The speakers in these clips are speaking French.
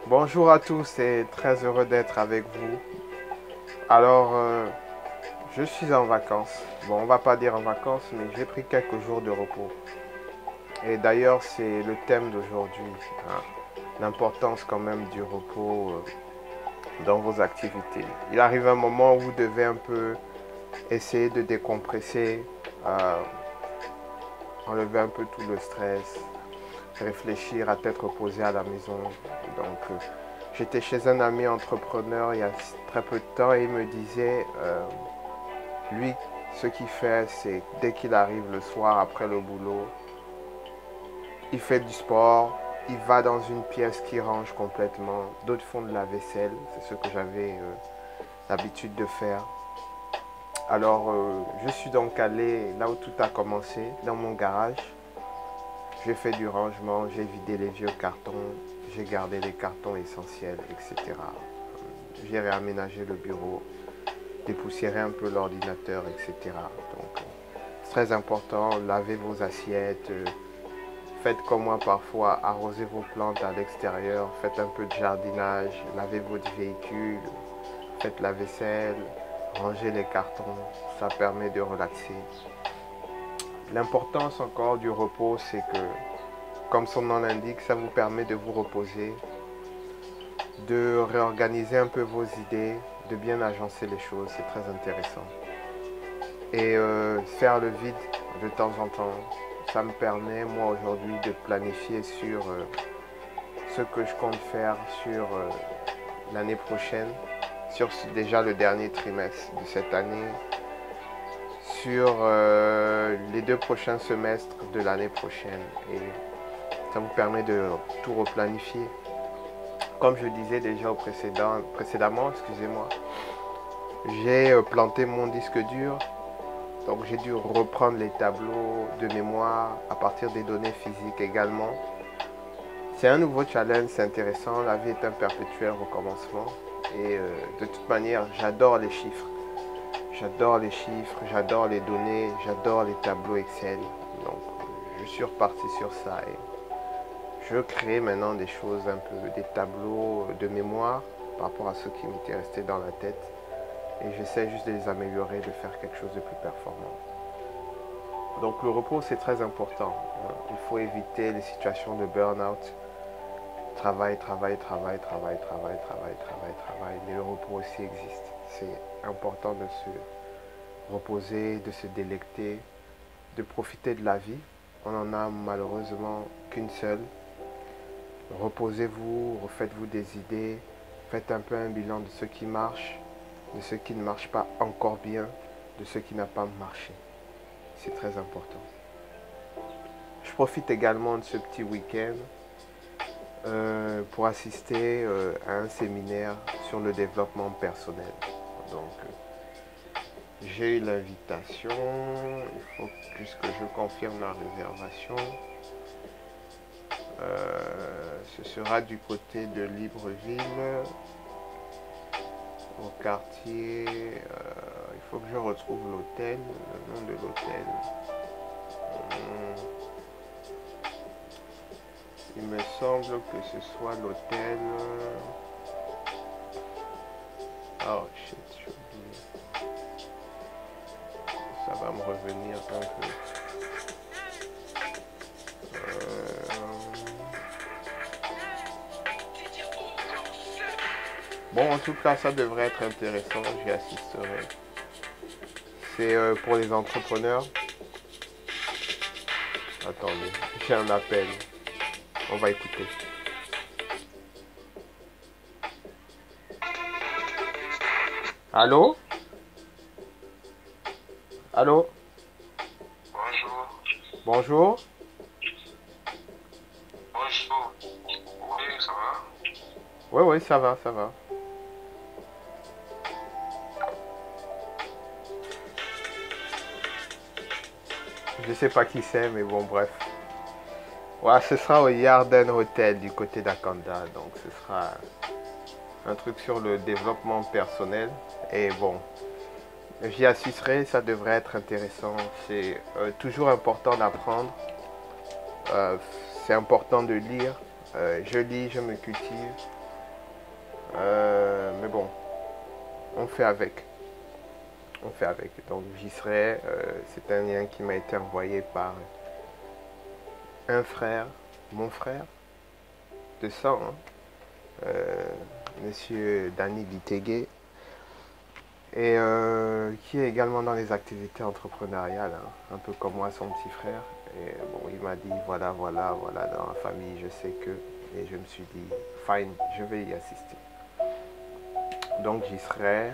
Bonjour à tous et très heureux d'être avec vous. Alors, je suis en vacances. Bon, on va pas dire en vacances, mais j'ai pris quelques jours de repos. Et d'ailleurs, c'est le thème d'aujourd'hui, hein, l'importance quand même du repos dans vos activités. Il arrive un moment où vous devez un peu essayer de décompresser, euh, enlever un peu tout le stress, réfléchir à tête reposée à la maison. Donc, j'étais chez un ami entrepreneur il y a très peu de temps et il me disait, lui, ce qu'il fait, c'est dès qu'il arrive le soir après le boulot, il fait du sport, il va dans une pièce qui range complètement, d'autres font de la vaisselle, c'est ce que j'avais l'habitude de faire. Alors, je suis donc allé là où tout a commencé, dans mon garage. J'ai fait du rangement, j'ai vidé les vieux cartons, j'ai gardé les cartons essentiels, etc. J'ai réaménagé le bureau, dépoussiéré un peu l'ordinateur, etc. Donc, c'est très important, lavez vos assiettes, faites comme moi parfois, arrosez vos plantes à l'extérieur, faites un peu de jardinage, lavez votre véhicule, faites la vaisselle, rangez les cartons, ça permet de relaxer. L'importance encore du repos, c'est que, comme son nom l'indique, ça vous permet de vous reposer, de réorganiser un peu vos idées, de bien agencer les choses, c'est très intéressant. Et faire le vide de temps en temps, ça me permet, moi aujourd'hui, de planifier sur ce que je compte faire sur l'année prochaine, sur déjà le dernier trimestre de cette année, sur les 2 prochains semestres de l'année prochaine. Et ça vous permet de tout replanifier. Comme je disais déjà précédemment, excusez-moi, j'ai planté mon disque dur. Donc j'ai dû reprendre les tableaux de mémoire à partir des données physiques également. C'est un nouveau challenge, c'est intéressant. La vie est un perpétuel recommencement. Et de toute manière, j'adore les chiffres. J'adore les chiffres, j'adore les données, j'adore les tableaux Excel. Donc je suis reparti sur ça et je crée maintenant des choses un peu, des tableaux de mémoire par rapport à ce qui m'était resté dans la tête. Et j'essaie juste de les améliorer, de faire quelque chose de plus performant. Donc le repos c'est très important. Il faut éviter les situations de burn-out. Travail, travail, travail, travail, travail, travail, travail, travail. Mais le repos aussi existe. C'est important de se reposer, de se délecter, de profiter de la vie. On n'en a malheureusement qu'une seule. Reposez-vous, refaites-vous des idées, faites un peu un bilan de ce qui marche, de ce qui ne marche pas encore bien, de ce qui n'a pas marché. C'est très important. Je profite également de ce petit week-end pour assister à un séminaire sur le développement personnel. Donc, j'ai eu l'invitation, il faut juste que je confirme la réservation. Ce sera du côté de Libreville, au quartier. Il faut que je retrouve l'hôtel, le nom de l'hôtel. Il me semble que ce soit l'hôtel. Oh shit, j'ai oublié. Ça va me revenir un peu. Bon, en tout cas, ça devrait être intéressant. J'y assisterai. C'est pour les entrepreneurs. Attendez, j'ai un appel. On va écouter. Allô? Allô? Bonjour, Bonjour? bonjour. Oui, ça va? Oui, oui, ça va, ça va. Je sais pas qui c'est, mais bon, bref. Ouais, ce sera au Yarden Hotel du côté d'Akanda. Donc, ce sera un truc sur le développement personnel. Et bon, j'y assisterai, ça devrait être intéressant. C'est toujours important d'apprendre. Euh, c'est important de lire. Je lis, je me cultive. Mais bon, on fait avec. On fait avec. Donc j'y serai. C'est un lien qui m'a été envoyé par un frère, mon frère, de sang, hein, Monsieur Danny Litégué, et qui est également dans les activités entrepreneuriales, hein, un peu comme moi, son petit frère. Et bon, il m'a dit voilà, voilà, voilà, dans la famille, je sais que. Et je me suis dit, fine, je vais y assister. Donc j'y serai.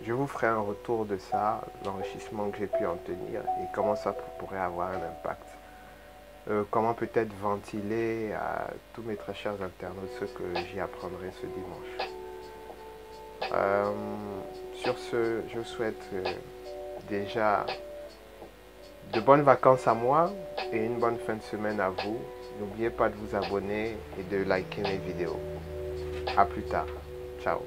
Je vous ferai un retour de ça, l'enrichissement que j'ai pu en tenir et comment ça pourrait avoir un impact. Comment peut-être ventiler à tous mes très chers internautes ce que j'y apprendrai ce dimanche. Sur ce, je vous souhaite déjà de bonnes vacances à moi et une bonne fin de semaine à vous. N'oubliez pas de vous abonner et de liker mes vidéos. A plus tard. Ciao.